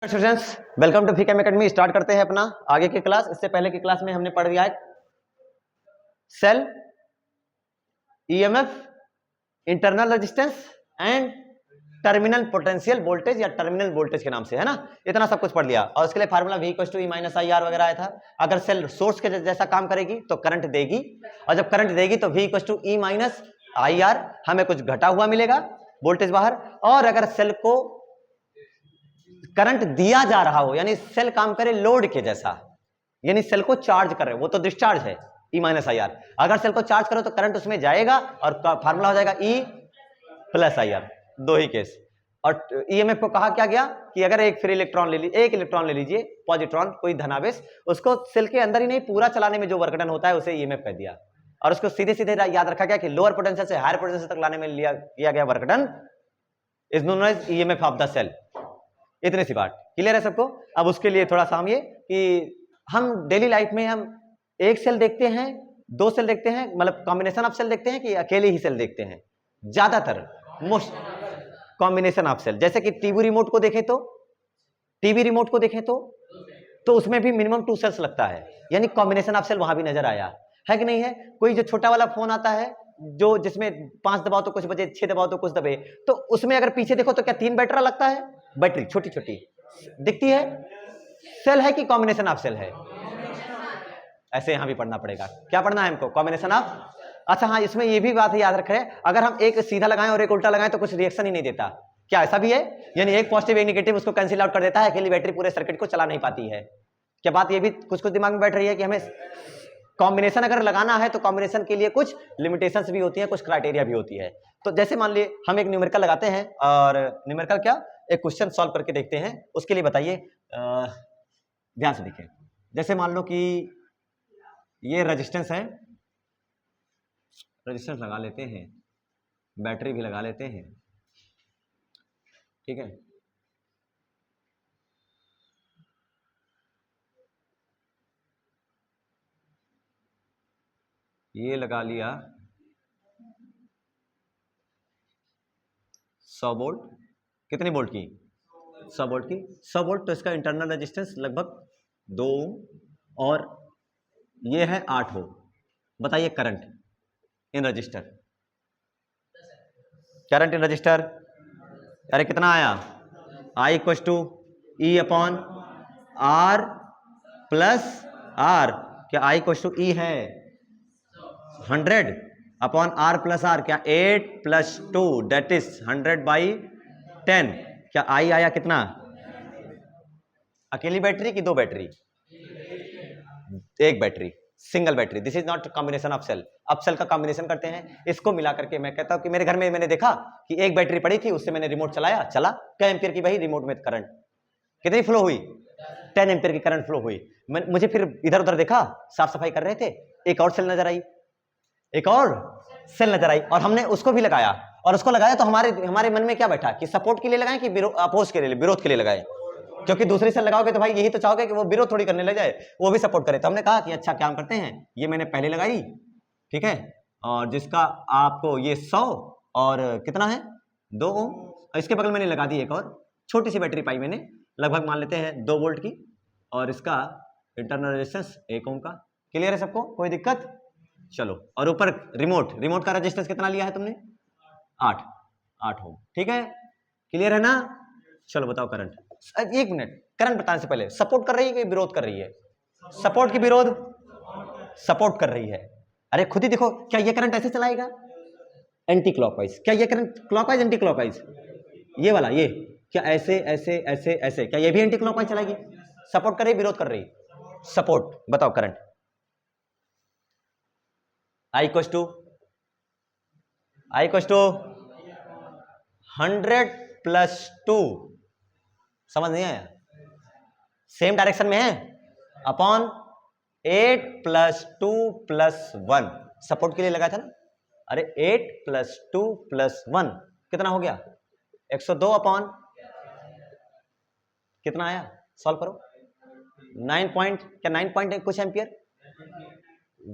Students, welcome to फीकेम academy. Start करते हैं अपना आगे की क्लास। इससे पहले की क्लास में हमने पढ़ लिया है cell, EMF, internal resistance and terminal potential voltage या टर्मिनल वोल्टेज के नाम से, है ना। इतना सब कुछ पढ़ लिया और उसके लिए फार्मूला V = E - IR वगैरह आया था। अगर सेल सोर्स के जैसा काम करेगी तो करंट देगी, और जब करंट देगी तो V = E - IR, हमें कुछ घटा हुआ मिलेगा वोल्टेज बाहर। और अगर सेल को करंट दिया जा रहा हो, यानी सेल काम करे लोड के जैसा, यानी सेल को चार्ज कर रहे हो, वो तो डिस्चार्ज है E - IR। अगर सेल को चार्ज करो तो करंट उसमें जाएगा और फार्मूला हो जाएगा E + IR। दो ही केस। और ईएमएफ को कहा क्या गया कि अगर एक फ्री इलेक्ट्रॉन ले लीजिए, एक इलेक्ट्रॉन ले लीजिए, पॉजिट्रॉन, कोई धनावेश, उसको सेल के अंदर ही नहीं पूरा चलाने में जो वर्क डन होता है उसे ईएमएफ कह दिया। और उसको सीधे सीधे याद रखा गया कि लोअर पोटेंशियल से हायर पोटेंशियल तक लाने में किया गया work done is known as EMF of the cell. इतनी सी बात क्लियर है सबको। अब उसके लिए थोड़ा सा हम ये कि हम डेली लाइफ में हम एक सेल देखते हैं, दो सेल देखते हैं, मतलब कॉम्बिनेशन ऑफ सेल देखते हैं कि अकेले ही सेल देखते हैं। ज्यादातर मोस्ट कॉम्बिनेशन ऑफ सेल। जैसे कि टीवी रिमोट को देखें तो उसमें भी मिनिमम 2 सेल्स लगता है, यानी कॉम्बिनेशन ऑफ सेल वहां भी नजर आया है कि नहीं है। कोई जो छोटा वाला फोन आता है जो जिसमें 5 दबाओ तो कुछ बजे, 6 दबाओ तो कुछ दबे, तो उसमें अगर पीछे देखो तो क्या 3 बैटरी लगता है, बैटरी छोटी छोटी दिखती है। सेल है कि कॉम्बिनेशन ऑफ सेल है? ऐसे यहां भी पढ़ना पड़ेगा। क्या पढ़ना है हमको? Combination of. अच्छा हाँ, इसमें ये भी बात याद रखें, अगर हम एक सीधा लगाएं और एक उल्टा लगाएं तो कुछ रिएक्शन ही नहीं देता। क्या ऐसा भी है? यानी एक पॉजिटिव एक नेगेटिव उसको कैंसिल आउट कर देता है, अकेली बैटरी पूरे सर्किट को चला नहीं पाती है। क्या बात ये भी कुछ कुछ दिमाग में बैठ रही है कि हमें कॉम्बिनेशन अगर लगाना है तो कॉम्बिनेशन के लिए कुछ लिमिटेशंस भी होती है, कुछ क्राइटेरिया भी होती है। तो जैसे मान लिए हम एक न्यूमेरिकल लगाते हैं, और न्यूमेरिकल क्या, एक क्वेश्चन सॉल्व करके देखते हैं। उसके लिए बताइए, ध्यान से देखिए। जैसे मान लो कि ये रेजिस्टेंस है, रेजिस्टेंस लगा लेते हैं, बैटरी भी लगा लेते हैं, ठीक है। ये लगा लिया 100 वोल्ट। कितनी वोल्ट की? 100 वोल्ट की। 100 वोल्ट तो इसका इंटरनल रेजिस्टेंस लगभग 2 और ये है 8 ओम। बताइए current in register, current in register, अरे कितना आया? I = E/R + R। क्या I = E है? 100/R + R। क्या 8 + 2 दैट इज 100/10। क्या I आया कितना? अकेली बैटरी की दो बैटरी? एक battery, single battery. This is not combination of cell. अब सेल का कॉम्बिनेशन करते हैं, इसको मिला करके मैं कहता हूं कि मेरे घर में मैंने देखा कि एक बैटरी पड़ी थी, उससे मैंने रिमोट चलाया, चला। क्या एम्पियर की भाई रिमोट में करंट कितनी फ्लो हुई? 10 एम्पियर की करंट फ्लो हुई। मुझे फिर इधर उधर देखा, साफ सफाई कर रहे थे, एक और सेल नजर आई, एक और सेल नजर आई, और हमने उसको भी लगाया। और उसको लगाया तो हमारे मन में क्या बैठा कि सपोर्ट के लिए लगाएं कि अपोज के लिए, विरोध के लिए लगाएं? क्योंकि दूसरी सेल लगाओगे तो भाई यही तो चाहोगे कि वो विरोध थोड़ी करने लग जाए, वो भी सपोर्ट करे। तो हमने कहा कि अच्छा काम करते हैं, ये मैंने पहले लगाई, ठीक है, और जिसका आपको ये 100 और कितना है 2 ओम, इसके बगल मैंने लगा दी एक और छोटी सी बैटरी पाई मैंने, लगभग मान लेते हैं 2 वोल्ट की, और इसका इंटरनल रेजिस्टेंस 1 ओम का। क्लियर है सबको? कोई दिक्कत? चलो, और ऊपर रिमोट का रेजिस्टेंस कितना लिया है तुमने? 8 ओम, ठीक है। क्लियर है ना? चलो बताओ करंट। एक मिनट, करंट बताने से पहले सपोर्ट कर रही है कि विरोध कर रही है? सपोर्ट की विरोध? सपोर्ट कर रही है। अरे खुद ही देखो, क्या ये करंट ऐसे चलाएगा? Anti clockwise. क्या ये करंट क्लॉकवाइज एंटी क्लॉकवाइज? ये वाला, ये क्या ऐसे ऐसे ऐसे ऐसे, क्या ये भी एंटी क्लॉकवाइज चलाएगी? सपोर्ट कर रही, विरोध कर रही? सपोर्ट। बताओ करंट। I = 100 + 2। समझ नहीं आया? सेम डायरेक्शन में है, अपॉन 8 + 2 + 1। सपोर्ट के लिए लगाया था ना। अरे 8 + 2 + 1 कितना हो गया? 102 अपॉन कितना आया? सॉल्व करो। 9 पॉइंट, क्या 9 पॉइंट कुछ ampere?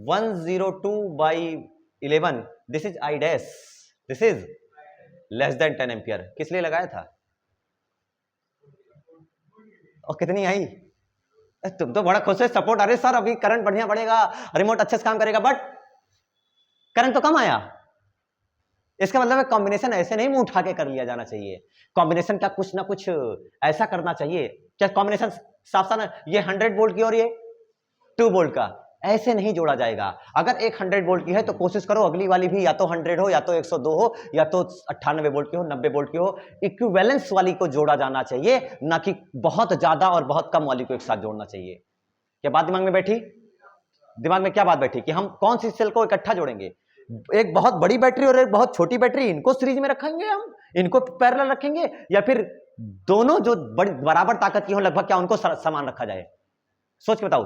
102/11। This is I dash, this is less than 10 ampere. किस लिए लगाया था? और कितनी आई? तुम तो बड़ा खुश है, सपोर्ट, अरे सर अभी करंट बढ़िया बढ़ेगा, रिमोट अच्छे से काम करेगा, बट करंट तो कम आया। इसका मतलब है कॉम्बिनेशन ऐसे नहीं मुंह उठा के कर लिया जाना चाहिए, कॉम्बिनेशन का कुछ ना कुछ ऐसा करना चाहिए। क्या कॉम्बिनेशन साफ साफ, ये 100 वोल्ट की और ये 2 वोल्ट का, ऐसे नहीं जोड़ा जाएगा। अगर एक 100 वोल्ट की है तो कोशिश करो अगली वाली भी या तो 100 हो, या तो 102 हो, या तो 98 वोल्ट की हो, 90 वोल्ट की हो। इक्विवेलेंस वाली को जोड़ा जाना चाहिए, ना कि बहुत ज्यादा और बहुत कम वाली को एक साथ जोड़ना चाहिए। क्या बात दिमाग में बैठी? दिमाग में क्या बात बैठी कि हम कौन सी सेल को इकट्ठा जोड़ेंगे? एक बहुत बड़ी बैटरी और एक बहुत छोटी बैटरी, इनको सीरीज में रखेंगे हम, इनको पैरेलल रखेंगे, या फिर दोनों जो बड़ी बराबर ताकत की हो लगभग, क्या उनको समान रखा जाए? सोच के बताओ,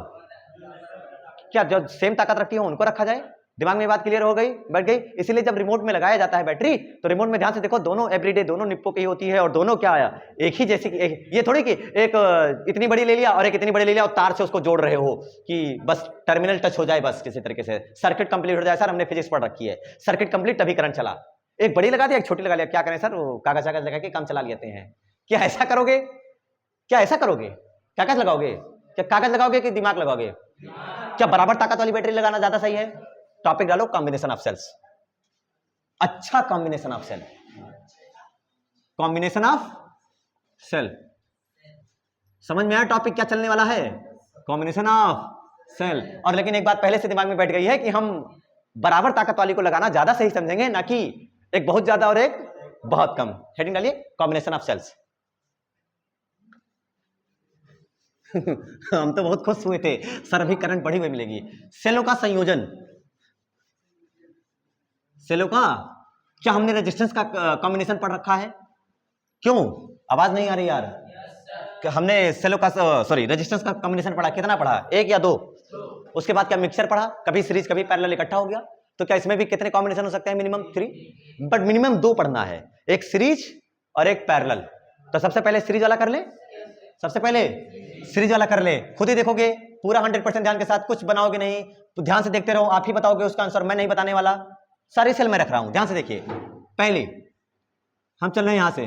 क्या जो सेम ताकत रखती हो उनको रखा जाए? दिमाग में बात क्लियर हो गई, बैठ गई? इसीलिए जब रिमोट में लगाया जाता है बैटरी, तो रिमोट में ध्यान से देखो, दोनों एवरीडे दोनों निप्पो की होती है, और दोनों क्या आया, एक ही जैसी। ये थोड़ी कि एक इतनी बड़ी ले लिया और एक इतनी बड़ी ले लिया और तार से उसको जोड़ रहे हो कि बस टर्मिनल टच हो जाए, बस किसी तरीके से सर्किट कंप्लीट हो जाए। सर हमने फिजिक्स पढ़ रखी है, सर्किट कंप्लीट तभी करंट चला। एक बड़ी लगा दिया, एक छोटी लगा लिया, क्या करें सर? वो कागज कागज लगा के काम चला लेते हैं। क्या ऐसा करोगे? क्या ऐसा करोगे? कागज लगाओगे? क्या कागज लगाओगे कि दिमाग लगाओगे? क्या बराबर ताकत वाली बैटरी लगाना ज्यादा सही है? टॉपिक डालो कॉम्बिनेशन ऑफ सेल्स। अच्छा combination of cell, combination of cell. समझ में आया टॉपिक क्या चलने वाला है? Combination of cell. और लेकिन एक बात पहले से दिमाग में बैठ गई है कि हम बराबर ताकत वाली को लगाना ज्यादा सही समझेंगे, ना कि एक बहुत ज्यादा और एक बहुत कम। हेडिंग डालिए कॉम्बिनेशन ऑफ सेल्स। हम तो बहुत खुश हुए थे सर अभी करंट बढ़ी हुई मिलेगी। सेलों का संयोजन, सेलों का, क्या हमने रेजिस्टेंस का कॉम्बिनेशन पढ़ रखा है? क्यों आवाज नहीं आ रही यार? हमने सेलों का सॉरी रेजिस्टेंस का कॉम्बिनेशन पढ़ा, कितना पढ़ा? 1 या 2? उसके बाद क्या मिक्सचर पढ़ा, कभी सीरीज कभी पैरेलल इकट्ठा हो गया। तो क्या इसमें भी कितने कॉम्बिनेशन हो सकते हैं? मिनिमम 3, बट मिनिमम 2 पढ़ना है, एक सीरीज और एक पैरेलल। तो सबसे पहले सीरीज वाला कर ले, सबसे पहले सीरीज वाला कर ले। खुद ही देखोगे पूरा 100% ध्यान के साथ, कुछ बनाओगे नहीं तो ध्यान से देखते रहो, आप ही बताओगे उसका आंसर, मैं नहीं बताने वाला। सारी सेल में रख रहा हूं, ध्यान से देखिए। पहली हम चल रहे हैं यहां से,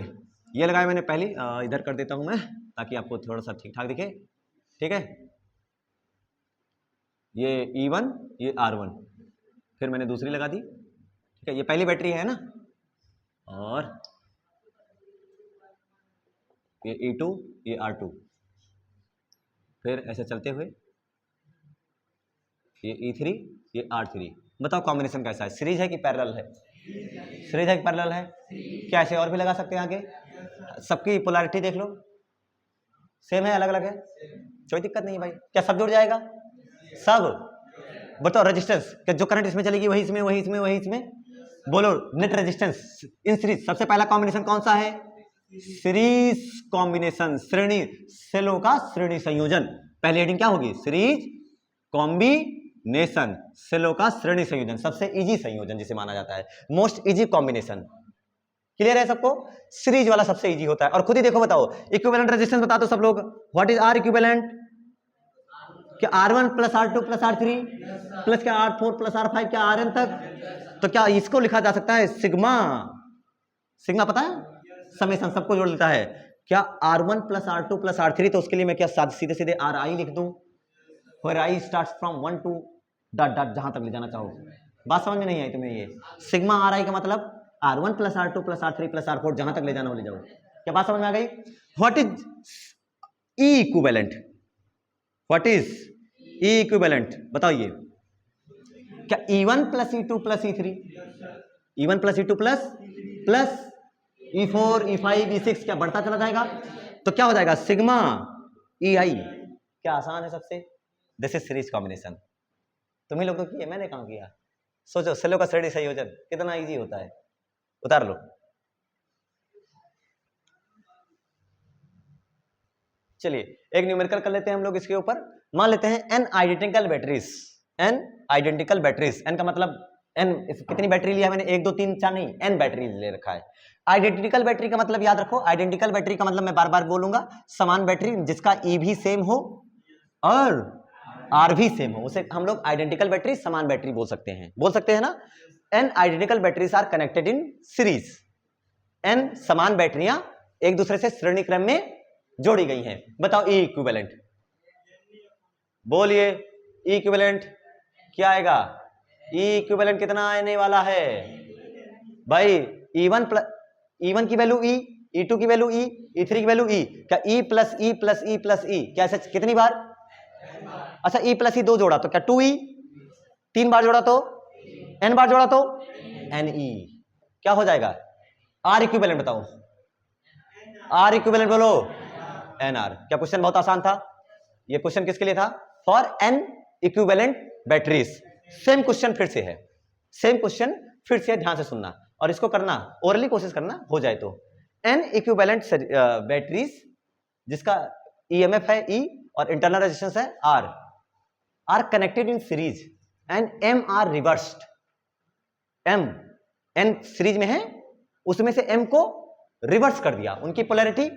ये लगाया मैंने पहली, इधर कर देता हूं मैं ताकि आपको थोड़ा सा ठीक ठाक दिखे। ठीक है, ये E1, ये R1, फिर मैंने दूसरी लगा दी। ठीक है, ये पहली बैटरी है ना, और ये E2, ये R2, फिर ऐसे चलते हुए ये E3, ये R3। बताओ कॉम्बिनेशन कैसा है? सीरीज है कि पैरेलल है? सीरीज है कि पैरेलल है? क्या ऐसे और भी लगा सकते हैं आगे? सबकी पोलैरिटी देख लो, सेम है अलग अलग है? कोई दिक्कत नहीं भाई। क्या सब जुड़ जाएगा? सब। बताओ रेजिस्टेंस, जो करंट इसमें चलेगी वही इसमें, वही इसमें, वही इसमें। बोलो नेट रेजिस्टेंस इन सीरीज। सबसे पहला कॉम्बिनेशन कौन सा है? सीरीज कॉम्बिनेशन, श्रेणी, सेलों का श्रेणी संयोजन। पहली हेडिंग क्या होगी? सीरीज कॉम्बिनेशन, सेलों का श्रेणी संयोजन, सबसे इजी संयोजन जिसे माना जाता है, मोस्ट इजी कॉम्बिनेशन। क्लियर है सबको? सीरीज वाला सबसे इजी होता है। और खुद ही देखो, बताओ इक्विवेलेंट रेजिस्टेंस बता दो सब लोग। What is R equivalent? क्या R1 plus R2 plus R3 plus क्या R4 प्लस R5 क्या Rn तक? तो क्या इसको लिखा जा सकता है सिग्मा? सिग्मा पता है? समेशन सबको जोड़ लेता है। क्या R1 plus R2 plus R3, तो उसके लिए मैं क्या सीधे सीधे Ri लिख दूं, where I starts from 1 to dot dot, जहां तक ले जाना चाहो। बात समझ में नहीं आई तुम्हें? ये सिग्मा Ri का मतलब R1 plus R2 plus R3 plus R4, जहां तक ले जाना हो ले जाओ। क्या बात समझ में आ गई? What is E equivalent? What is E equivalent बताइए। क्या E1 plus E2 plus E3, E1 plus E2 plus E4 E5 E6, क्या बढ़ता चला जाएगा? तो क्या हो जाएगा? Sigma EI। क्या आसान है सबसे? This is series combination. तुम्ही लोगों की है, मैंने कहाँ किया? सोचो सेलों का श्रेणी संयोजन कितना इजी होता है। उतार लो। चलिए एक न्यूमेरिकल कर लेते हैं हम लोग इसके ऊपर। मान लेते हैं n identical batteries, n identical batteries. n का मतलब n कितनी बैटरी लिया है मैंने? 1 2 3 4 नहीं, n बैटरी ले रखा है। आइडेंटिकल बैटरी का मतलब याद रखो, आइडेंटिकल बैटरी का मतलब मैं बार बार बोलूंगा, समान बैटरी जिसका E भी सेम हो और R भी सेम हो, उसे हम लोग आइडेंटिकल बैटरी, समान बैटरी बोल सकते हैं ना। n identical batteries are connected in series. n समान बैटरियां एक दूसरे से श्रेणी क्रम में जोड़ी गई हैं। बताओ ई इक्विवेलेंट, बोलिए ई इक्विवेलेंट क्या आएगा? ई इक्विवेलेंट कितना आने वाला है भाई? E1 की वैल्यू ई, E2 की वैल्यू ई, E3 की वैल्यू ई। क्या E plus E plus E plus E क्या ऐसा कितनी बार? अच्छा ई प्लस ई 2 जोड़ा तो क्या 2e, 3 बार जोड़ा तो n बार जोड़ा तो ne। क्या हो जाएगा? आर इक्विवेलेंट बताओ, आर इक्विवेलेंट बोलो nr। क्या क्वेश्चन बहुत आसान था? ये क्वेश्चन किसके लिए था? For n equivalent batteries. Same question फिर से है, सेम क्वेश्चन फिर से, ध्यान से सुनना और इसको करना, ओरली कोशिश करना, हो जाए तो। n इक्विवेलेंट बैटरीज जिसका EMF है E और इंटरनल रेजिस्टेंस है R, are connected in series and M are reversed. M n series में है, उसमें से M को रिवर्स कर दिया, उनकी पोलैरिटी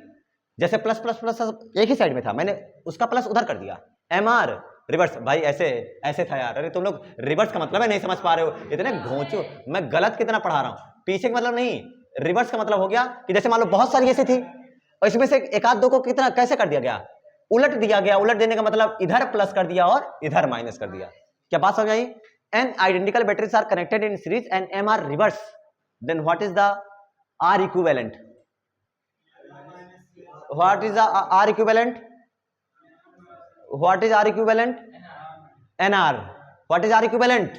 जैसे प्लस प्लस प्लस एक ही साइड में था, मैंने उसका प्लस उधर कर दिया, MR रिवर्स। भाई ऐसे ऐसे था यार, अरे तुम लोग रिवर्स का मतलब है नहीं समझ पा रहे हो, इतने घोंचो, मैं गलत कितना पढ़ा रहा हूं। पीछे का मतलब नहीं, रिवर्स का मतलब हो गया कि जैसे मान लो बहुत सारी ऐसे थी और इसमें से एक आध दो को कितना कैसे कर दिया गया? उलट दिया गया। उलट देने का मतलब इधर प्लस कर दिया और इधर माइनस कर दिया। क्या बात समझ आई? N identical batteries are connected in series and M are reversed, then what is the R equivalent? What is the R equivalent? What is R equivalent? NR. What is R equivalent?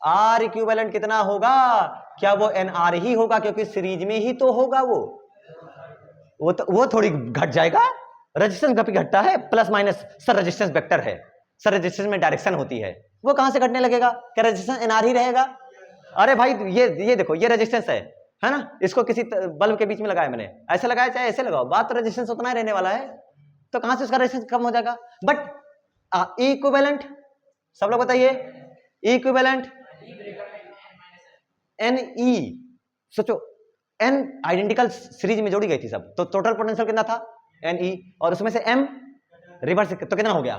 R equivalent कितना होगा? क्या वो NR ही होगा? क्योंकि series में ही तो होगा वो थोड़ी घट जाएगा। रेजिस्टेंस कभी घटता है? Plus minus sir resistance vector है, सर रेजिस्टेंस में डायरेक्शन होती है, वो कहां से घटने लगेगा? क्या रेजिस्टेंस NR ही रहेगा? अरे भाई ये देखो, ये रेजिस्टेंस है ना, इसको किसी बल्ब के बीच में लगाया मैंने, ऐसे लगाया चाहे ऐसे लगाओ, बात तो रेजिस्टेंस उतना ही रहने वाला है, तो कहां से उसका रेजिस्टेंस कम हो जाएगा? बट इक्विवेलेंट, सब लोग बताइए, इक्विवेलेंट NE, सोचो N आइडेंटिकल सीरीज में जोड़ी गई थी सब, तो टोटल पोटेंशियल कितना था? NE, और उसमें से M रिवर्स तो कितना हो गया?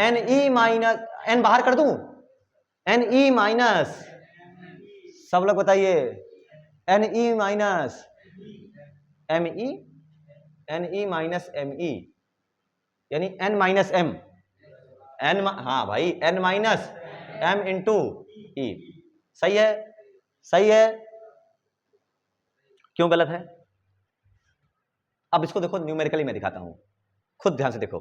NE माइनस, N बाहर कर दूं, NE माइनस, सब लोग बताइए, NE minus ME, NE minus ME यानी N माइनस M, हाँ भाई N minus M into E। सही है, सही है, क्यों गलत है? अब इसको देखो न्यूमेरिकली मैं दिखाता हूं, खुद ध्यान से देखो।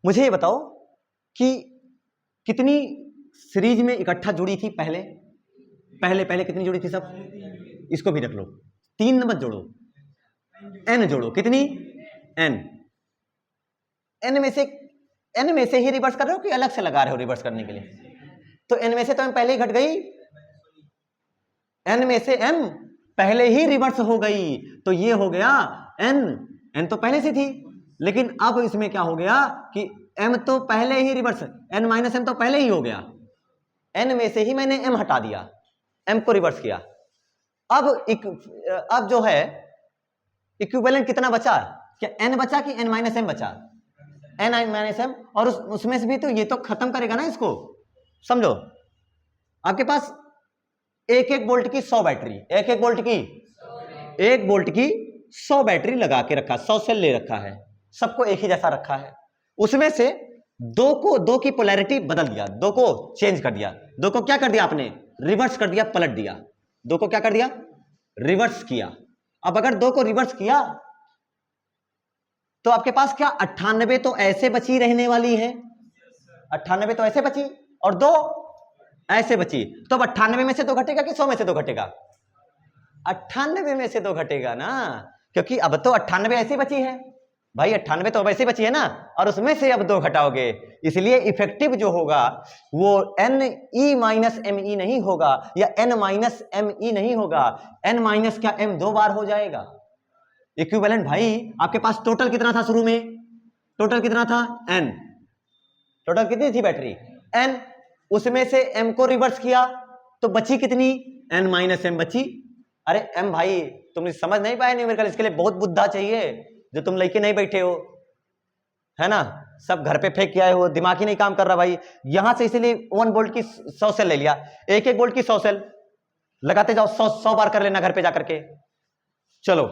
मुझे ये बताओ कि कितनी सीरीज में इकट्ठा जुड़ी थी पहले कितनी जुड़ी थी सब? इसको भी रख लो, 3 मत जोड़ो, N जोड़ो, कितनी? N में से ही रिवर्स कर रहे हो कि अलग से लगा रहे हो रिवर्स करने के लिए? तो N में से तो M पहले ही घट गई, N में से M पहले ही रिवर्स हो गई, तो ये हो गया N तो पहले से थी, लेकिन अब इसमें क्या हो गया कि M तो पहले ही रिवर्स, N माइनस M तो पहले ही हो गया, N में से ही मैंने M हटा दिया, M को रिवर्स किया। अब जो है इक्विवेलेंट कितना बचा? क्या N बचा कि N माइनस M बचा? N माइनस M, और उसमें से भी तो ये तो खत्म करेगा ना इसको, समझो। आपके पास 1 वोल्ट की 100 बैटरी, 1 वोल्ट की 1 वोल्ट की 100 बैटरी लगा के रखा, 100 सेल ले रखा है, सबको एक ही जैसा रखा है। उसमें से दो की पोलैरिटी बदल दिया, 2 को चेंज कर दिया, 2 को क्या कर दिया आपने? रिवर्स कर दिया, पलट दिया। 2 को क्या कर दिया? रिवर्स किया। अब अगर 2 को रिवर्स किया तो आपके पास क्या 98 तो ऐसे बची रहने वाली है, 98 तो ऐसे बची और 2 ऐसे बची, तो अब 98 में से 2 घटेगा कि 100 में से 2 घटेगा? 98 में से 2 घटेगा ना, क्योंकि अब तो 98 ऐसी बची है भाई, 98 तो अब ऐसी बची है ना, और उसमें से अब 2 घटाओगे, इसलिए इफेक्टिव जो होगा वो NE माइनस ME नहीं होगा, या N माइनस ME नहीं होगा, N माइनस क्या M 2 बार हो जाएगा। इक्विवेलेंट भाई आपके पास टोटल कितना था शुरू में? टोटल कितना था? N। टोटल कितनी थी बैटरी? N, उसमें से M को रिवर्स किया तो बची कितनी? N माइनस M बची। अरे M भाई तुम समझ नहीं पाए न्यूमेरिकल, इसके लिए बहुत बुद्धा चाहिए, जो तुम लेके नहीं बैठे हो, है ना, सब घर पे फेंक के आए हो, दिमाग ही नहीं काम कर रहा भाई। यहां से इसीलिए 1 वोल्ट की 100 सेल ले लिया, 1 वोल्ट की 100 सेल लगाते जाओ, 100 बार कर लेना घर पे जाकर के। चलो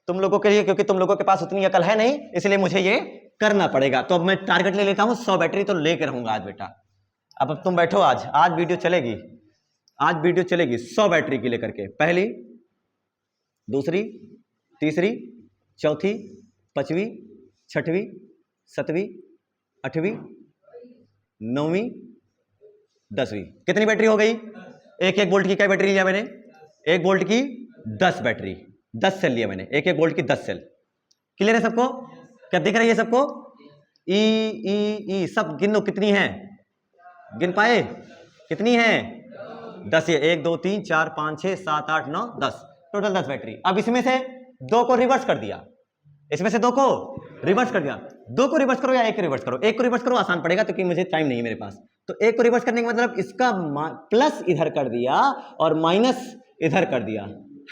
तुम लोगों के लिए, क्योंकि तुम लोगों के पास उतनी अकल है नहीं, इसलिए मुझे ये करना पड़ेगा। तो अब मैं टारगेट ले लेता हूं 100 बैटरी तो लेके रहूंगा आज बेटा। अब तुम बैठो, आज वीडियो चलेगी, आज वीडियो चलेगी 100 बैटरी की लेकर के, पहली, दूसरी, तीसरी, चौथी, पांचवी, छठवीं, सातवीं, आठवीं, नौवीं, 10वीं। कितनी बैटरी हो गई? एक वोल्ट की क्या बैटरी लिया मैंने? 1 वोल्ट की 10 बैटरी, 10 सेल लिया मैंने, एक वोल्ट की 10 सेल। क्लियर है सबको? क्या दिख रही है सबको? ई ई ई सब गिनो कितनी है, गिन पाए कितनी है? 10। ये 1 2 3 4 5 6 7 8 9 10, टोटल 10 बैटरी। अब इसमें से 2 को रिवर्स कर दिया, इसमें से 2 को रिवर्स कर दिया। 2 को रिवर्स करो या 1 को रिवर्स करो? 1 को रिवर्स करो, आसान पड़ेगा क्योंकि मुझे टाइम नहीं है मेरे पास। तो 1 को रिवर्स करने का मतलब इसका प्लस इधर कर दिया और माइनस इधर कर दिया,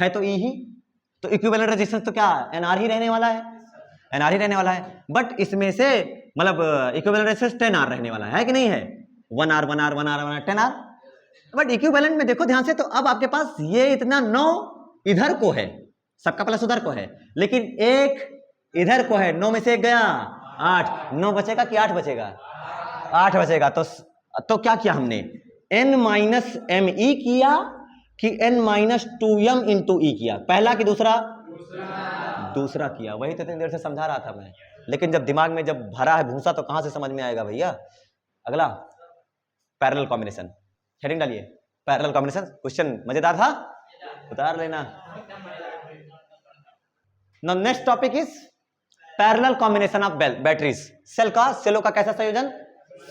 है तो ई ही। तो इक्विवेलेंट रेजिस्टेंस तो क्या एनआर ही रहने वाला है, एनआर ही रहने वाला है। बट इसमें से मतलब इक्विवेलेंट रेजिस्टेंस 10R रहने वाला है कि नहीं है? 1R 1R 1R 1R 10R। But equivalent में देखो ध्यान से, तो अब आपके पास ये इतना 9 इधर को है, सबका प्लस उधर को है, लेकिन 1 इधर को है। 9 में से 1 गया 8, 9 बचेगा कि 8 बचेगा? 8 बचेगा। तो क्या किया हमने? n-me किया कि n-2m इंटू ई किया? पहला कि दूसरा? दूसरा किया। वही तो इतनी देर से समझा रहा था मैं, लेकिन जब दिमाग में जब भरा है भूसा तो कहां से समझ में आएगा भैया। अगला पैरेलल कॉम्बिनेशन, हेडिंग डालिए पैरेलल कॉम्बिनेशन। क्वेश्चन मजेदार था, उतार लेना। Now next topic is parallel combination of batteries. सेलों का कैसा संयोजन?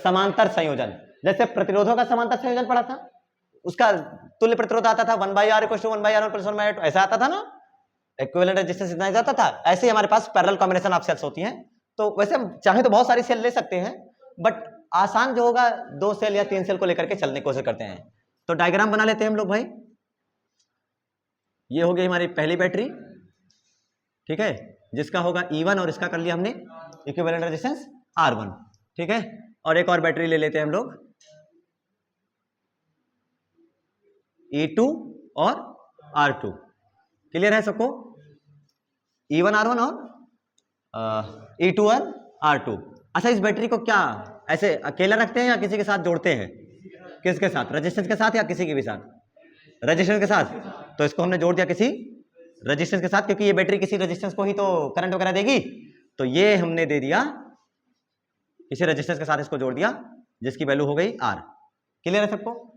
समांतर संयोजन। जैसे प्रतिरोधों का समांतर संयोजन पढ़ा था, उसका तुल्य प्रतिरोध आता था 1/R = 1/R1 + 1/R2, ऐसा आता था ना, इक्विवेलेंट रेजिस्टेंस इतना जाता था। ऐसे ही हमारे पास पैरेलल कॉम्बिनेशन ऑफ सेल्स होती हैं। तो वैसे हम चाहे तो बहुत सारी सेल ले सकते हैं, बट आसान जो होगा 2 सेल या 3 सेल को लेकर के चलने की कोशिश करते हैं। तो डायग्राम बना लेते हैं हम लोग भाई। ये हो गई हमारी पहली बैटरी, ठीक है, जिसका होगा E1 और इसका कर लिया हमने इक्विवेलेंट रेजिस्टेंस R1, ठीक है। और एक और बैटरी ले लेते हैं हम लोग, E2 और R2। क्लियर है सबको? E1 R1 और E2 और R2। अच्छा, इस बैटरी को क्या ऐसे अकेला रखते हैं या किसी के साथ जोड़ते हैं? किसके साथ? रेजिस्टेंस के साथ या किसी के भी साथ? रेजिस्टेंस के साथ। तो इसको हमने जोड़ दिया किसी रेजिस्टेंस के साथ, क्योंकि ये बैटरी किसी रेजिस्टेंस को ही तो करंट वगैरह देगी। तो ये हमने दे दिया किसी रेजिस्टेंस के साथ, इसको जोड़ दिया, जिसकी वैल्यू हो गई R। क्लियर है सबको?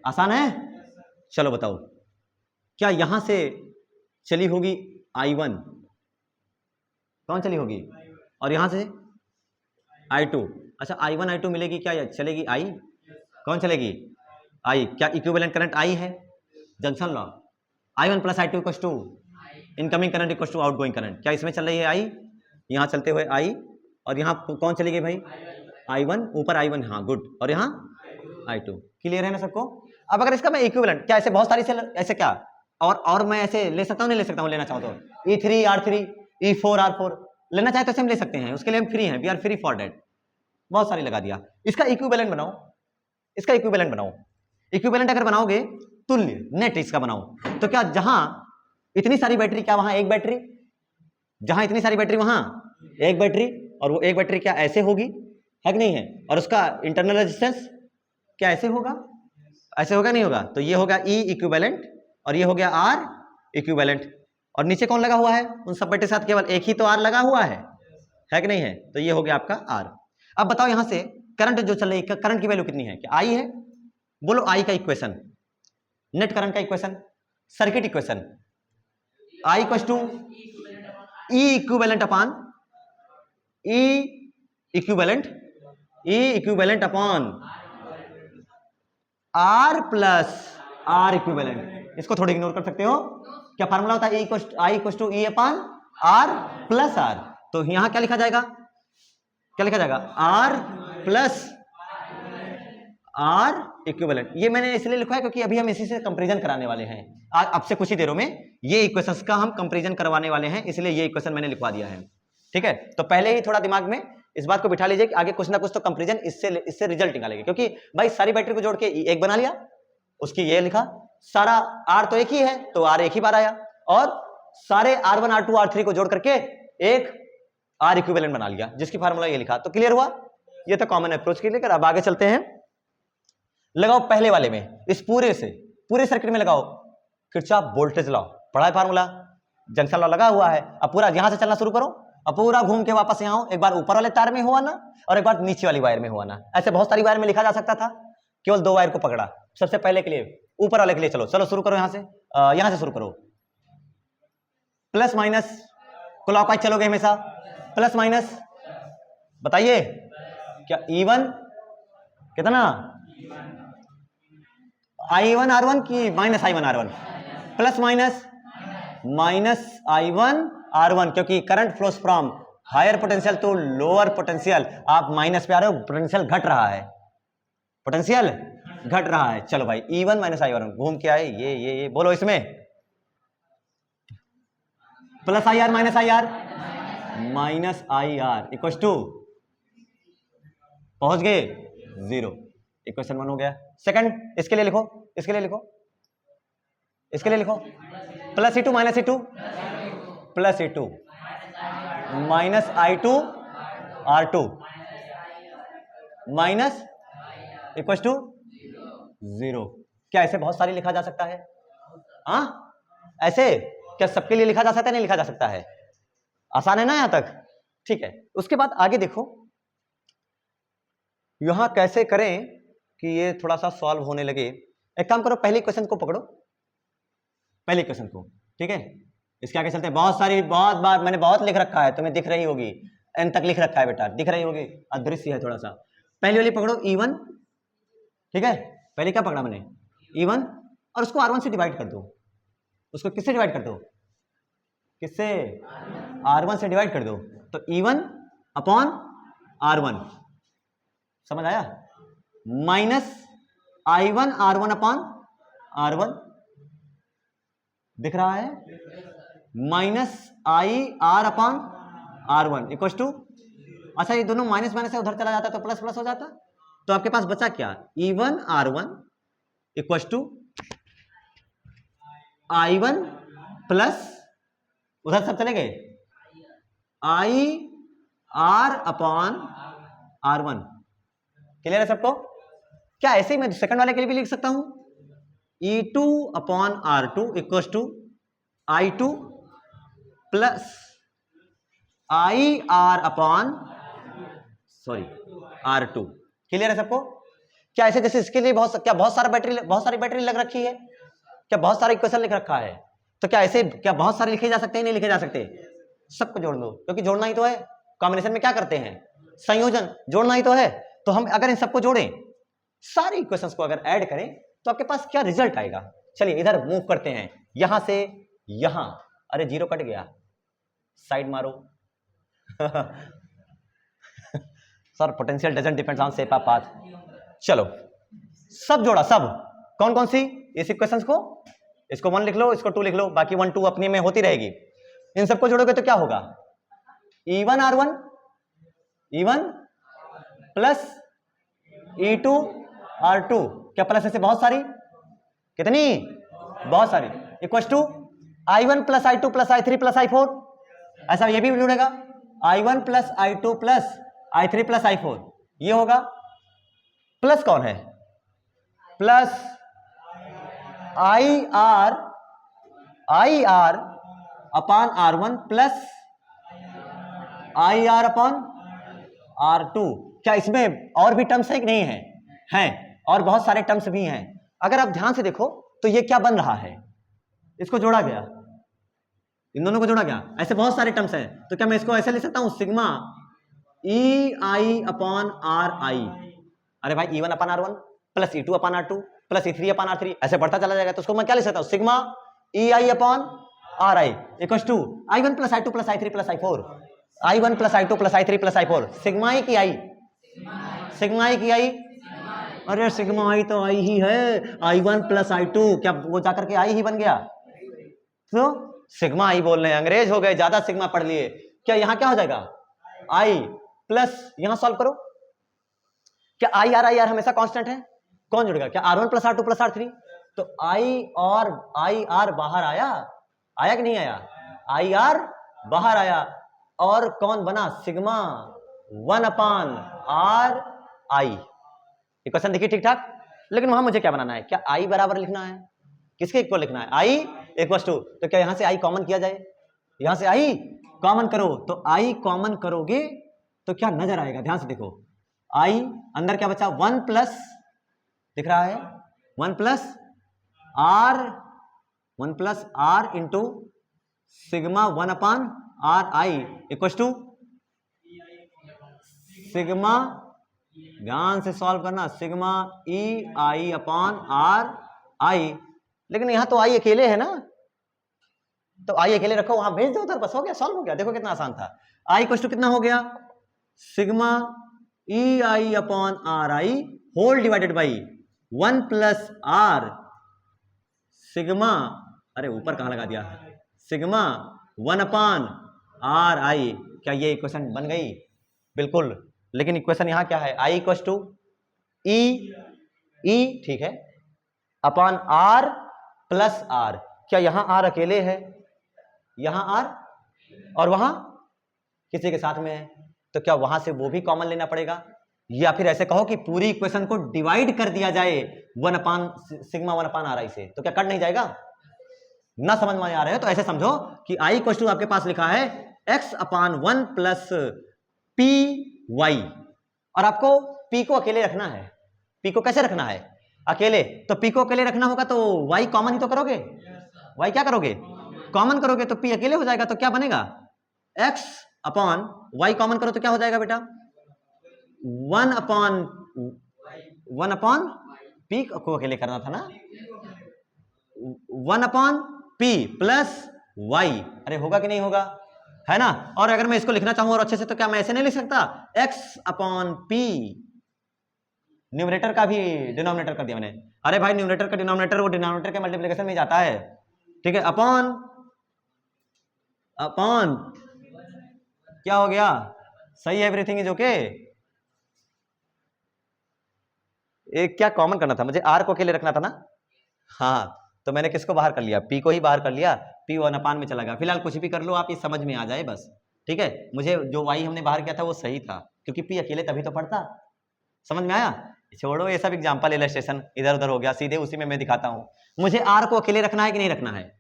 आसान है? चलो बताओ, क्या यहां से चली होगी I1? कौन चली होगी? और यहां से I2। अच्छा, I1 I2 मिलेगी क्या या चलेगी I? कौन चलेगी? I। क्या इक्विवेलेंट करंट I है? Junction law I1 + I2 = incoming current = outgoing current. क्या इसमें चल रही है I? यहां चलते हुए I, और यहां कौन चली गई भाई? I1, ऊपर I1, हाँ गुड, और यहां I2। क्लियर है ना सबको? अब अगर इसका मैं इक्विवेलेंट, क्या ऐसे बहुत सारी सेल ऐसे क्या और मैं ऐसे ले सकता हूं, नहीं ले सकता हूं? लेना चाहो तो E3 R3 E4 R4 लेना चाहे तो ऐसे हम ले सकते हैं, उसके लिए हम फ्री हैं, we are free for date. बहुत सारी लगा दिया। इसका इक्विवेलेंट बनाओ, इसका इक्विवेलेंट बनाओ। इक्विवेलेंट अगर बनाओगे, तुल्य नेट इसका बनाओ, तो क्या जहां इतनी सारी बैटरी, क्या वहां एक बैटरी? जहां इतनी सारी बैटरी वहां एक बैटरी, और वो एक बैटरी क्या ऐसे होगी, है कि नहीं है? और उसका इंटरनल रेजिस्टेंस क्या ऐसे होगा? ऐसे होगा नहीं होगा? तो ये होगा E इक्विवेलेंट और ये हो गया R इक्विवेलेंट। और नीचे कौन लगा हुआ है? उन सब बैटरी के साथ केवल एक ही तो R लगा हुआ है कि नहीं है? तो ये हो गया आपका R। अब बताओ यहां से करंट जो चल रही है, करंट की वैल्यू कितनी है? क्या I है? बोलो I का इक्वेशन, नेट करंट का equation, circuit equation. I = E equivalent upon E equivalent upon R + R equivalent. इसको थोड़ी इग्नोर कर सकते हो। क्या फार्मूला होता है? I = E upon R + R। तो यहां क्या लिखा जाएगा? क्या लिखा जाएगा? R + R equivalent. ये मैंने इसलिए लिखा है क्योंकि अभी हम इसी से कंपैरिजन कराने वाले हैं। अब से कुछ ही देरों में ये इक्वेशंस का हम कंपैरिजन करवाने वाले हैं, इसलिए ये इक्वेशन मैंने लिखवा दिया है, ठीक है। तो पहले ही थोड़ा दिमाग में इस बात को बिठा लीजिए कि आगे कुछ ना कुछ तो कंपैरिजन इससे रिजल्ट निकालेंगे, क्योंकि भाई सारी बैटरी को जोड़ के एक बना लिया, उसकी ये लिखा, सारा R तो एक ही है तो R एक ही बार आया, और सारे R1 R2 R3 को जोड़ करके एक R इक्विवेलेंट बना लिया, जिसकी फार्मूला ये लिखा। तो क्लियर हुआ, ये तो कॉमन अप्रोच के लिए। अब आगे चलते हैं, लगाओ पहले वाले में, इस पूरे सर्किट में लगाओ किरचॉफ वोल्टेज लॉ, पढ़ा है फार्मूला, जंक्शन लॉ लगा हुआ है। अब पूरा यहां से चलना शुरू करो, अब पूरा घूम के वापस यहाँ आओ, एक बार ऊपर वाले तार में हुआ ना और एक बार नीचे वाली वायर में हुआ ना। ऐसे बहुत सारी वायर में लिखा जा सकता था, केवल 2 वायर को पकड़ा। सबसे पहले के लिए ऊपर वाले के लिए चलो शुरू करो, यहां से शुरू करो। प्लस माइनस क्लॉकवाइज चलोगे हमेशा, प्लस माइनस। बताइए क्या E1 कितना, I1 R1 की minus I1 R1, plus minus minus I1 R1, क्योंकि current flows from higher potential to lower potential. आप माइनस पे आ रहे हो, पोटेंशियल घट रहा है, पोटेंशियल घट रहा है। चलो भाई E1 माइनस I1 घूम के आए, ये बोलो इसमें, plus IR minus IR minus IR equal to, पहुंच गए 0। इक्वेशन 1 हो गया। सेकंड इसके लिए लिखो, इसके लिए लिखो plus E2 minus E2 plus E2 minus I2 R2 minus equal to 0। क्या ऐसे बहुत सारी लिखा जा सकता है? हाँ, ऐसे क्या सबके लिए लिखा जा सकता है? नहीं लिखा जा सकता है। आसान है ना यहां तक? ठीक है। उसके बाद आगे देखो, यहां कैसे करें कि ये थोड़ा सा सॉल्व होने लगे। एक काम करो, पहले क्वेश्चन को पकड़ो, पहले क्वेश्चन को, ठीक है। इसके आगे चलते हैं। बहुत बार मैंने बहुत लिख रखा है, तुम्हें दिख रही होगी, एन तक लिख रखा है बेटा, दिख रही होगी, अदृश्य है थोड़ा सा। पहले वाली पकड़ो E1, ठीक है। पहले क्या पकड़ा मैंने? E1, और उसको R1 से डिवाइड कर दो। उसको किससे डिवाइड कर दो? किससे? R1 से डिवाइड कर दो। तो E1 अपॉन R1, समझ आया? Minus I1 R1 upon R1, दिख रहा है, minus IR upon R1 equal to, अच्छा ये दोनों माइनस माइनस से उधर चला जाता तो प्लस प्लस हो जाता। तो आपके पास बचा क्या? E1 R1 equal to I1 plus, उधर सब चले गए, IR अपॉन R1। क्लियर है सबको? क्या ऐसे ही मैं सेकंड वाले के लिए भी लिख सकता हूं? E2 upon R2 equal to I2 plus IR upon R2। Clear है सबको? क्या ऐसे जैसे इसके लिए बहुत सारी बैटरी लग रखी है, क्या बहुत सारे इक्वेशन लिख रखा है, तो क्या ऐसे क्या बहुत सारे लिखे जा सकते हैं? नहीं लिखे जा सकते। सबको जोड़ दो, क्योंकि जोड़ना ही तो है। कॉम्बिनेशन में क्या करते हैं? संयोजन, जोड़ना ही तो है। तो हम अगर इन सबको जोड़ें, सारी इक्वेशंस को अगर ऐड करें, तो आपके पास क्या रिजल्ट आएगा? चलिए इधर मूव करते हैं, यहां से यहां। अरे 0 कट गया, साइड मारो। Sir potential doesn't depends on shape of path. चलो सब जोड़ा, सब कौन कौन सी इस इक्वेशंस को, इसको 1 लिख लो, इसको 2 लिख लो, बाकी 1 2 अपने में होती रहेगी। इन सबको जोड़ोगे तो क्या होगा? E1 R1 E1 plus E2 R2, क्या प्लस ऐसे बहुत सारी, कितनी? बहुत सारी, equal to I1 plus I2 plus I3 plus I4। ऐसा ये भी जुड़ेगा, I1 plus I2 plus I3 plus I4, ये होगा। प्लस कौन है? Plus IR upon R1 plus IR upon R2। क्या इसमें और भी टर्म्स है कि नहीं है? हैं, और बहुत सारे टर्म्स भी हैं। अगर आप ध्यान से देखो तो ये क्या बन रहा है? इसको जोड़ा गया, इन दोनों को जोड़ा गया, ऐसे बहुत सारे टर्म्स हैं। तो क्या मैं इसको ऐसे लिख सकता हूं? Sigma EI upon RI। अरे भाई E1 upon R1 plus E2 upon R2 plus E3 upon R3, ऐसे बढ़ता चला जाएगा। तो उसको मैं क्या लिख सकता हूं? Sigma EI upon RI equal to I1 plus I2 plus I3 plus I4, I1 plus I2 plus I3 plus I4। Sigma E की आई, सिग्मा ई की आई, अरे सिग्मा आई तो आई ही है, I1 प्लस I2, क्या वो जाकर के आई ही बन गया? तो सिग्मा आई बोल रहे हैं, अंग्रेज हो गए, ज्यादा सिग्मा पढ़ लिए। क्या यहां क्या हो जाएगा? आई प्लस, यहां सॉल्व करो, क्या IR हमेशा कांस्टेंट है? कौन जुड़ेगा? क्या R1 plus R2 plus R3? तो I और IR बाहर आया कि नहीं आया? आई आर बाहर आया, और कौन बना, सिग्मा 1/r(i). इक्वेशन देखिए ठीक ठाक, लेकिन वहां मुझे क्या बनाना है, क्या आई बराबर लिखना है, किसके इक्वल लिखना है, आई इक्वल टू, तो क्या यहां से आई कॉमन किया जाए, यहां से आई कॉमन करो, तो आई कॉमन करोगे तो क्या नजर आएगा, ध्यान से देखो, आई अंदर क्या बचा, 1 प्लस दिख रहा है, 1 plus R into sigma 1/r(i) equal to sigma, ध्यान से सॉल्व करना, सिग्मा ei/r(i). लेकिन यहां तो आई अकेले है ना, तो आई अकेले रखो, वहां भेज दो उधर, बस हो गया, सॉल्व हो गया, देखो कितना आसान था। आई इक्वल टू कितना हो गया, sigma ei/r(i) whole divided by 1 plus R sigma, अरे ऊपर कहां लगा दिया, सिग्मा 1/r(i). क्या ये इक्वेशन बन गई, बिल्कुल, लेकिन इक्वेशन यहां क्या है, आई इक्वल टू ई, ठीक है, अपॉन आर प्लस आर, क्या यहां आर अकेले है, यहां आर, और वहां किसी के साथ में है, तो क्या वहां से वो भी कॉमन लेना पड़ेगा, या फिर ऐसे कहो कि पूरी इक्वेशन को डिवाइड कर दिया जाए सिग्मा 1/r(i) से, तो क्या कट नहीं जाएगा, ना समझ में आ रहे हो तो ऐसे समझो कि आई इक्वल टू आपके पास लिखा है x/1 प्लस पी वाई, और आपको p को अकेले रखना है, p को कैसे रखना है, अकेले, तो p को अकेले रखना होगा तो y कॉमन ही तो करोगे, y क्या करोगे, कॉमन करोगे, तो p अकेले हो जाएगा, तो क्या बनेगा, x/y कॉमन करो तो क्या हो जाएगा बेटा, 1/1 p को अकेले करना था ना, 1/p प्लस y, अरे होगा कि नहीं होगा, है ना, और अगर मैं इसको लिखना चाहूं और अच्छे से, तो क्या मैं ऐसे नहीं लिख सकता, x/p, न्यूमरेटर का भी डिनोमिनेटर कर दिया मैंने, अरे भाई न्यूमरेटर का डिनोमिनेटर वो डिनोमिनेटर के मल्टीप्लिकेशन में जाता है, ठीक है, अपॉन क्या हो गया, सही है, एवरीथिंग इज ओके। एक क्या कॉमन करना था मुझे, आर को अकेले रखना था ना, हाँ, तो मैंने किसको बाहर कर लिया, पी को ही बाहर कर लिया, पी 1/, में चला गया, फिलहाल कुछ भी कर लो आप, ये समझ में आ जाए बस, ठीक है, मुझे जो वाई हमने बाहर किया था वो सही था, क्योंकि पी अकेले तभी तो पढ़ता, समझ में आया, छोड़ो ये सब एग्जाम्पल इलस्ट्रेशन इधर उधर हो गया, सीधे उसी में मैं दिखाता हूं, मुझे आर को अकेले रखना है कि नहीं रखना है,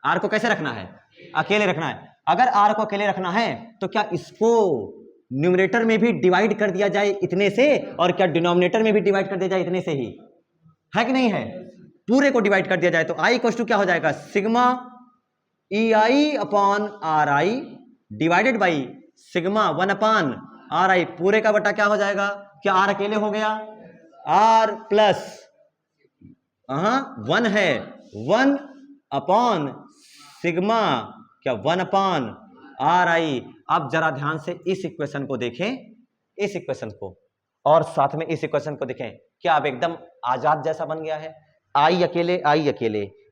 आर को कैसे रखना है, अकेले रखना है, अगर आर को अकेले रखना है तो क्या इसको न्यूमरेटर में भी डिवाइड कर दिया जाए इतने से, और क्या डिनोमिनेटर में भी डिवाइड कर दिया जाए इतने से ही, है कि नहीं है, पूरे को डिवाइड कर दिया जाए, तो आई इक्वल टू क्या हो जाएगा, sigma ei/r(i) divided by sigma 1/r(i), पूरे का बटा क्या हो जाएगा, क्या आर अकेले हो गया, आर प्लस 1 है, 1 सिग्मा क्या 1/r(i). अब जरा ध्यान से इस इक्वेशन को देखें, इस इक्वेशन को, और साथ में इस इक्वेशन को देखें, क्या अब एकदम आजाद जैसा बन गया है, आई अकेले,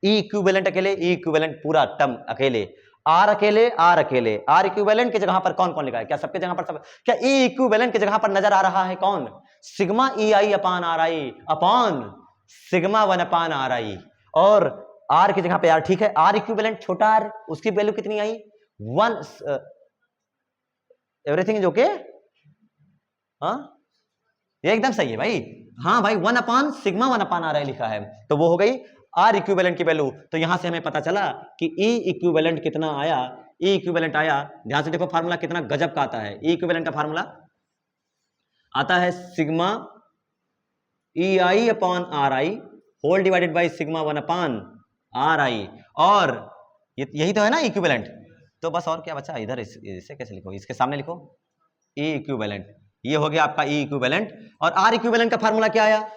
ई इक्विवेलेंट अकेले, ई इक्विवेलेंट पूरा टर्म अकेले, आर अकेले, आर अकेले, आर इक्विवेलेंट की जगह पर कौन कौन लिखा है, क्या सबके जगह पर सब, क्या ई इक्विवेलेंट की जगह पर नजर आ रहा है कौन, sigma ei/r(i) upon sigma 1/r(i), और आर की जगह पे आर, ठीक है, आर इक्विवेलेंट छोटा आर, उसकी वैल्यू कितनी आई 1, एवरीथिंग इज ओके, हाँ ये एकदम सही है भाई, हाँ भाई 1 सिग्मा 1/r(i) लिखा है, तो वो हो गई आर इक्विवेलेंट की वैल्यू, तो यहां से हमें पता चला कि ई इक्विवेलेंट कितना आया, ई इक्विवेलेंट आया, ध्यान से देखो फार्मूला कितना गजब का आता है, ई इक्विवेलेंट का फार्मूला आता है sigma ei/r(i) whole divided by sigma 1/r(i), और यही तो है ना इक्विवेलेंट, तो बस और क्या बचा इधर, इसे कैसे लिखो, इसके सामने लिखो ई इक्विवेलेंट, ये हो गया आपका ई इक्विवेलेंट, और आर इक्विवेलेंट का फार्मूला क्या आया,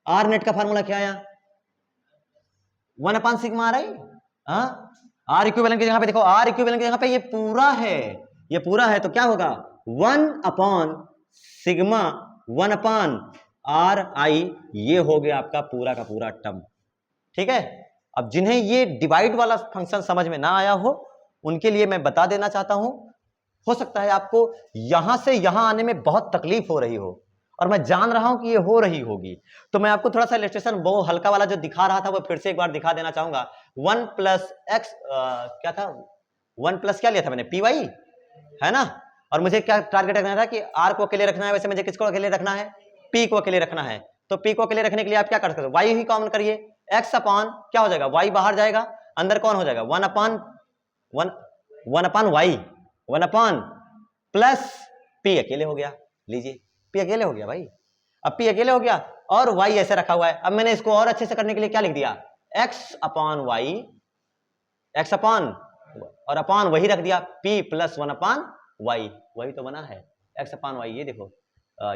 आर नेट का फार्मूला क्या आया 1 सिग्मा r(i), आर इक्विवेलेंट की जगह पे देखो, आर इक्विवेलेंट की जगह पे ये पूरा है, ये पूरा है, तो क्या होगा 1 सिग्मा 1/r(i), ये हो गया आपका पूरा का पूरा टर्म, ठीक है। अब जिन्हें ये डिवाइड वाला फंक्शन समझ में ना आया हो उनके लिए मैं बता देना चाहता हूं, हो सकता है आपको यहां से यहां आने में बहुत तकलीफ हो रही हो, और मैं जान रहा हूं कि ये हो रही होगी, तो मैं आपको थोड़ा सा इलस्ट्रेशन वो हल्का वाला जो दिखा रहा था वो फिर से एक बार दिखा देना चाहूंगा, 1 प्लस एक्स क्या था, 1 प्लस क्या लिया था मैंने, पी वाई, है ना। और मुझे क्या टारगेट रखना था कि आर को अकेले रखना है, वैसे मुझे किसको अकेले रखना है, पी को अकेले रखना है। तो पी को अकेले रखने के लिए आप क्या कर सकते हो, वाई ही कॉमन करिए, एक्स अपॉन क्या हो जाएगा, वाई बाहर जाएगा, अंदर कौन हो जाएगा, 1 upon Y, 1 upon plus P अकेले हो गया, लीजिए पी अकेले हो गया भाई। अब पी अकेले हो गया और वाई ऐसे रखा हुआ है। अब मैंने इसको और अच्छे से करने के लिए क्या लिख दिया, X upon Y, X upon और अपॉन वही रख दिया, पी प्लस 1 अपॉन वाई, वही तो बना है एक्स अपॉन वाई। ये देखो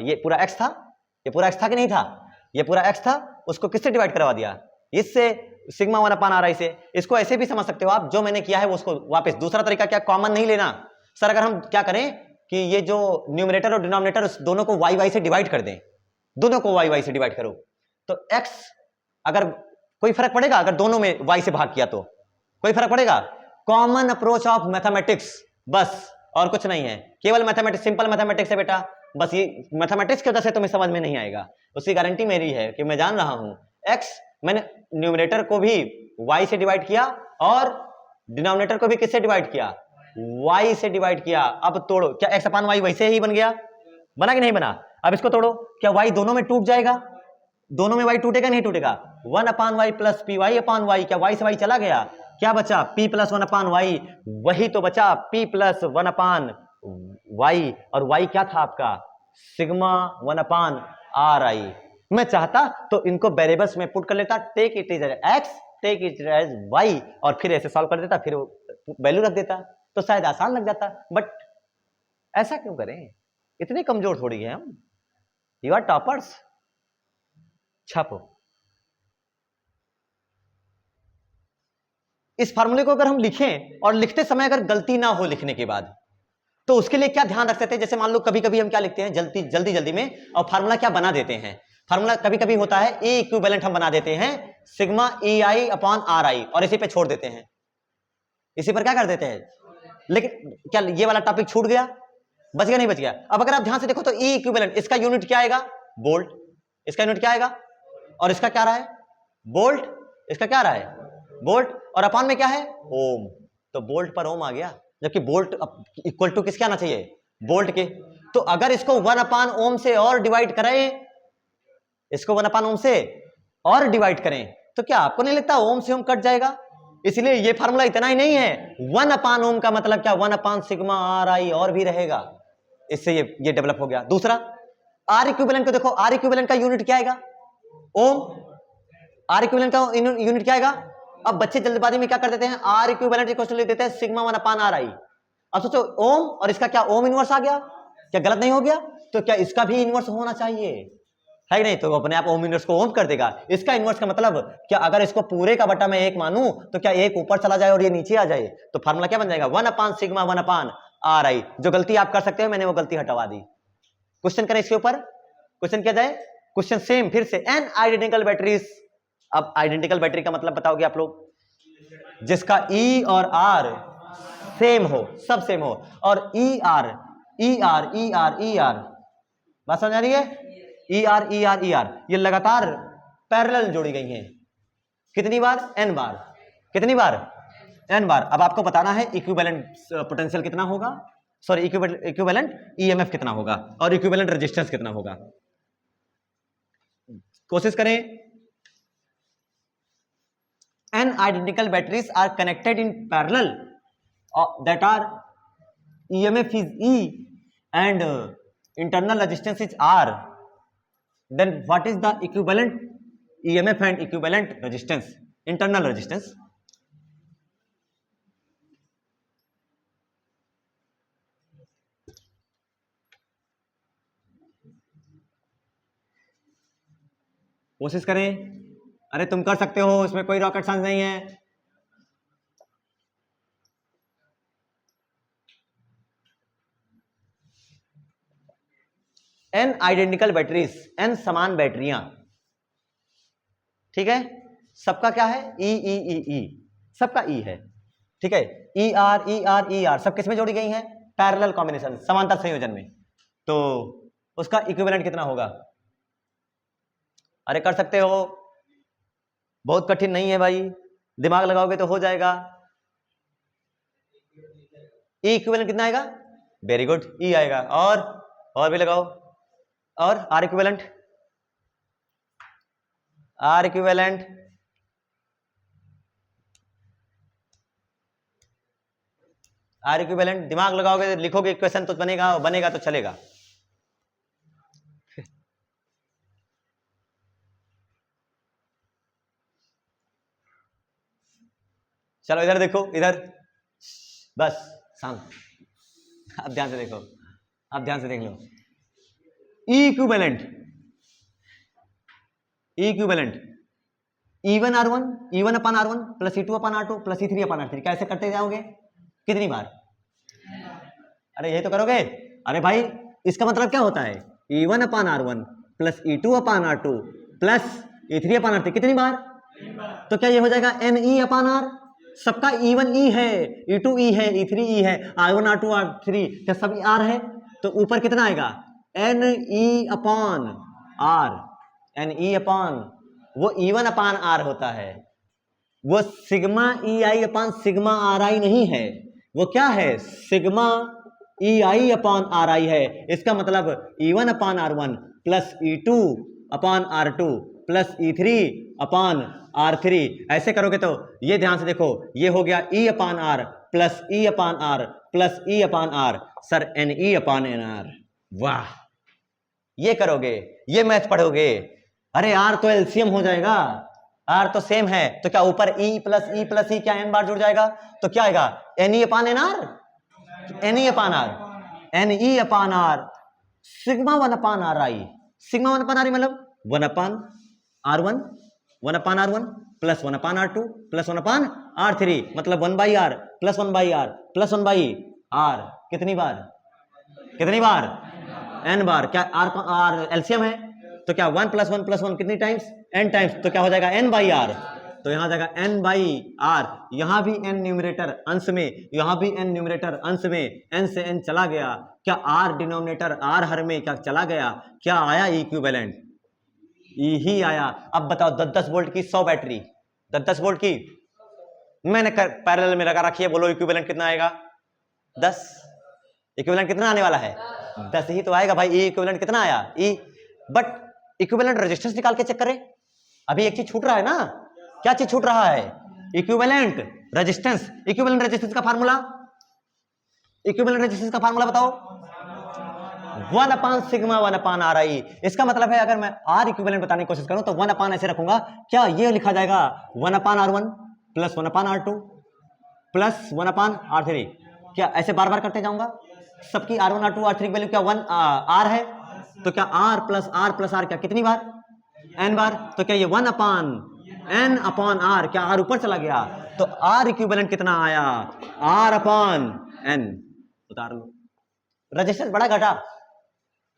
ये पूरा एक्स था, ये पूरा एक्स था कि नहीं था, ये पूरा एक्स था, उसको किससे डिवाइड करवा दिया, इससे, सिग्मा 1 अपॉन आर आई से। इसको ऐसे भी समझ सकते हो आप, जो मैंने किया है वो उसको वापस, दूसरा तरीका क्या, कॉमन नहीं लेना सर। अगर हम क्या करें कि ये जो न्यूमरेटर और डिनोमिनेटर दोनों को वाई वाई से डिवाइड कर दें, दोनों को वाई वाई से डिवाइड करो, तो एक्स, अगर कोई फर्क पड़ेगा अगर दोनों में वाई से भाग किया तो कोई फर्क पड़ेगा, कॉमन अप्रोच ऑफ मैथमेटिक्स, बस और कुछ नहीं है, केवल मैथमेटिक्स, सिंपल मैथमेटिक्स है बेटा, बस ये मैथमेटिक्स की वजह से तुम्हें समझ में नहीं आएगा, उसकी गारंटी मेरी है कि मैं जान रहा हूं। एक्स मैंने न्यूमरेटर को भी वाई से डिवाइड किया और डिनोमिनेटर को भी किससे डिवाइड किया, वाई से डिवाइड किया। अब तोड़ो, क्या एक्स अपान वाई वैसे ही बन गया, बना कि नहीं बना। अब इसको तोड़ो, क्या वाई दोनों में टूट जाएगा, दोनों में वाई टूटेगा नहीं टूटेगा, 1 upon y plus P Y upon y, क्या वाई से वाई चला गया, क्या बचा p प्लस 1 अपान वाई, वही तो बचा p प्लस 1 अपान वाई, और वाई क्या था आपका, सिग्मा 1 अपान आर आई। मैं चाहता तो इनको वेरिएबल्स में पुट कर लेता, take it is X, take it as Y, और फिर ऐसे सॉल्व कर देता, फिर वैल्यू रख देता, तो शायद आसान लग जाता। बट ऐसा क्यों करें, इतने कमजोर थोड़ी है हम, यू आर टॉपर्स। छापो इस फार्मूले को, अगर हम लिखें और लिखते समय अगर गलती ना हो लिखने के बाद, तो उसके लिए क्या ध्यान रख सकते हैं। जैसे मान लो कभी कभी हम क्या लिखते हैं जल्दी जल्दी में, और फार्मूला क्या बना देते हैं, फार्मूला कभी कभी होता है ए इक्विवेलेंट हम बना देते हैं sigma A I upon are आई, और इसी पे छोड़ देते हैं, इसी पर क्या कर देते हैं। लेकिन क्या ये वाला टॉपिक छूट गया, बच गया नहीं बच गया। अब अगर आप ध्यान से देखो तो ई इक्विवेलेंट, इसका यूनिट क्या आएगा, वोल्ट, इसका यूनिट क्या आएगा, और इसका क्या रहा है, वोल्ट, इसका क्या रहा है, वोल्ट, और अपॉन में क्या है, ओम, तो वोल्ट पर ओम आ गया, जबकि वोल्ट इक्वल टू किसके आना चाहिए, वोल्ट के। तो अगर इसको 1 अपान ओम से और डिवाइड करें, इसको 1 अपान ओम से और डिवाइड करें, तो क्या आपको नहीं लगता ओम से ओम कट जाएगा। इसलिए ये फार्मूला इतना ही नहीं है, 1 अपान ओम का मतलब क्या, 1 अपान सिग्मा आर आई और भी रहेगा, इससे ये डेवलप हो गया। दूसरा आर इक्विवेलेंट को देखो, आर इक्विवेलेंट का यूनिट क्या आएगा, ओम, आर इक्विवेलेंट का यूनिट क्या आएगा। अब बच्चे जल्दबाजी में क्या कर देते हैं, आर इक्विवेलेंट इक्वल लिख देते हैं सिग्मा 1 अपान आर आई। अब सोचो ओम और इसका क्या ओम इनवर्स आ गया, क्या गलत नहीं हो गया, तो क्या इसका भी इनवर्स होना चाहिए, है नहीं, तो अपने आप ओम इनवर्स को ओम कर देगा। इसका इनवर्स का मतलब क्या, अगर इसको पूरे का बटा मैं एक मानूं तो क्या एक ऊपर चला जाए और ये नीचे आ जाए, तो फार्मूला क्या बन जाएगा, 1 अपान सिग्मा 1 अपान आर आई। जो गलती आप कर सकते हो मैंने वो गलती हटवा दी। क्वेश्चन करें इसके ऊपर, क्वेश्चन क्या जाए, क्वेश्चन सेम फिर से, एन आइडेंटिकल बैटरीज। अब आइडेंटिकल बैटरी का मतलब बताओगे आप लोग, जिसका ई और आर सेम हो, सब सेम हो, और E R E R E R E R, बात समझ आ रही है, E R E R E R, ये लगातार पैरेलल जोड़ी गई हैं, कितनी बार, एन बार, कितनी बार, एन बार। अब आपको बताना है इक्विवेलेंट पोटेंशियल कितना होगा, सॉरी इक्विवेलेंट ईएमएफ कितना होगा, और इक्विवेलेंट रेजिस्टेंस कितना होगा। कोशिश करें। N identical batteries are connected in parallel that are EMF is E and internal resistance is R. Then what is the equivalent EMF and equivalent resistance? Internal resistance. कोशिश करें, अरे तुम कर सकते हो, इसमें कोई रॉकेट साइंस नहीं है। एन आइडेंटिकल बैटरीज, एन समान बैटरियां, ठीक है, सबका क्या है, ई ई ई ई, सबका ई है, ठीक है, E R E R E R, सब किस में जोड़ी गई हैं, पैरेलल कॉम्बिनेशन, समांतर संयोजन में। तो उसका इक्विवेलेंट कितना होगा, अरे कर सकते हो, बहुत कठिन नहीं है भाई, दिमाग लगाओगे तो हो जाएगा। ई इक्विवेलेंट कितना आएगा? वेरी गुड, ई आएगा। और भी लगाओ, और R equivalent, R equivalent R equivalent दिमाग लगाओगे, लिखोगे इक्वेशन तो बनेगा तो चलेगा। चलो इधर देखो, इधर बस शांत, अब ध्यान से देखो, अब ध्यान से देख लो। ई इक्विवेलेंट E1 R1 E1 अपान R1 प्लस E2 अपान R2 प्लस E3 अपान R3 कैसे करते जाओगे? कितनी बार? अरे यही तो करोगे। अरे भाई इसका मतलब क्या होता है? E1 अपान R1 प्लस E2 अपान R2 प्लस E3 अपान R3 कितनी बार? तो क्या ये हो जाएगा NE अपान R? सबका E1 E है, E2 E है, E3 E है, R1 R2 R3 क्या सब R है? तो ऊपर कितना आएगा? NE अपान R, NE अपान वो E1 अपान R होता है, वो सिग्मा EI अपान सिग्मा RI नहीं है, वो क्या है? सिग्मा EI अपान RI है। इसका मतलब E1 अपान R1 प्लस E2 अपान R2 प्लस E3 अपान R3। ऐसे करोगे तो ये ध्यान से देखो, ये हो गया E अपान R प्लस E अपान R प्लस E अपान R, सर NE अपान NR। वाह, ये करोगे, ये मैथ पढ़ोगे। अरे R तो एलसीएम हो जाएगा, R तो सेम है, तो क्या ऊपर E प्लस E क्या n बार जुड़ जाएगा? तो क्या आएगा? NE अपान NR, NE अपान R, NE अपान R सिग्मा 1 अपान RI। सिग्मा 1 अपान RI मतलब 1 अपान R1, 1 अपान R1 प्लस 1 अपान R2 प्लस 1 अपान R3 मतलब 1 by R plus 1 by R plus 1 by R। कितनी बार? कितनी बार? n बार। क्या R एलसीएम है, तो क्या 1 प्लस 1 प्लस 1 कितनी टाइम्स? n times. तो क्या हो जाएगा? n by R। तो यहां जाएगा n बाई R, यहां भी n न्यूमरेटर अंश में, यहां भी n न्यूमरेटर अंश में, n से n चला गया। क्या R डिनोमिनेटर R हर में क्या चला गया? क्या आया? इक्विवेलेंट E ही आया। अब बताओ 10-10 वोल्ट की 100 बैटरी, 10-10 वोल्ट की मैंने पैरेलल में लगा रखी है, बोलो इक्विवेलेंट कितना आएगा? 10। इक्विवेलेंट कितना आने वाला है? 10 ही तो आएगा भाई। ई इक्विवेलेंट कितना आया? ई। बट इक्विवेलेंट रेजिस्टेंस निकाल के चेक करें। अभी एक चीज छूट रहा है ना, क्या चीज छूट रहा है? Equivalent resistance. इक्विवेलेंट रेजिस्टेंस का फार्मूला, इक्विवेलेंट रेजिस्टेंस का फार्मूला बताओ। 1 अपान सिग्मा 1 अपान RI। इसका मतलब है अगर मैं R इक्विवेलेंट बताने की कोशिश करूं तो 1 अपान ऐसे रखूंगा, क्या ये लिखा जाएगा 1 अपान R1 प्लस 1 अपान R2 प्लस 1 अपान R3। क्या ऐसे बार बार करते जाऊंगा? सबकी R1 R2 R3 की वैल्यू क्या 1 R है, तो क्या R प्लस R क्या कितनी बार? n बार। तो क्या ये 1 अपान n अपान R, क्या R ऊपर चला गया? तो R इक्विवेलेंट कितना आया? R अपान n। उतार लो। रेजिस्टेंस बढ़ा घटा?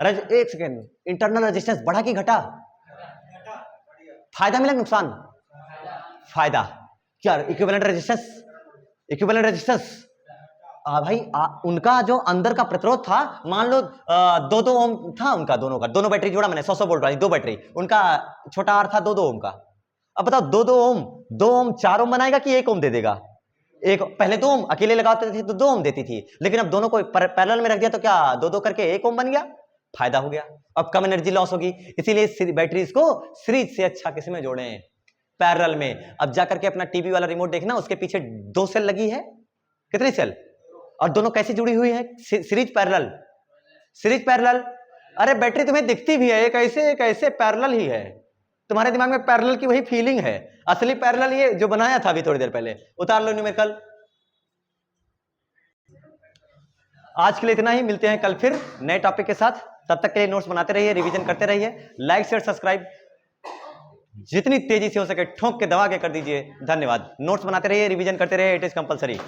एक सेकेंड, इंटरनल रेजिस्टेंस बढ़ा कि घटा? फायदा मिला नुकसान? फायदा। क्या इक्विवेलेंट रेजिस्टेंस? इक्विवेलेंट रेजिस्टेंस भाई उनका जो अंदर का प्रतिरोध था, मान लो 2-2 ओम था उनका, दोनों का, दोनों बैटरी जोड़ा मैंने 100 वोल्ट वाली 2 बैटरी, उनका छोटा आर था 2-2 ओम का। अब बताओ 2 ओम 4 ओम बनाएगा कि 1 ओम दे देगा? एक पहले 2 ओम अकेले लगाते थे तो 2 ओम देती थी, लेकिन अब दोनों को पैरेलल में रख दिया तो क्या 2-2 करके 1 ओम बन गया। फायदा हो गया। अब कम एनर्जी लॉस होगी, इसीलिए बैटरीज को सीरीज से अच्छा किसी में जोड़े? पैरेलल में। अब जाकर के अपना टीवी वाला रिमोट देखना, उसके पीछे 2 सेल लगी है, कितनी सेल, और दोनों कैसे जुड़ी हुई है? Series parallel, series parallel. अरे बैटरी तुम्हें दिखती भी है, एक ऐसे पैरेलल ही है, तुम्हारे दिमाग में पैरेलल की वही फीलिंग है। असली पैरेलल ये जो बनाया था अभी थोड़ी देर पहले। उतार लो न्यूमेरिकल। आज के लिए इतना ही, मिलते हैं कल फिर नए टॉपिक के साथ। तब तक के लिए नोट्स बनाते रहिए, रिवीजन करते रहिए, लाइक शेयर सब्सक्राइब जितनी तेजी से हो सके ठोक के दबा के कर दीजिए। धन्यवाद। नोट्स बनाते रहिए, रिवीजन करते रहिए, इट इज कंपलसरी।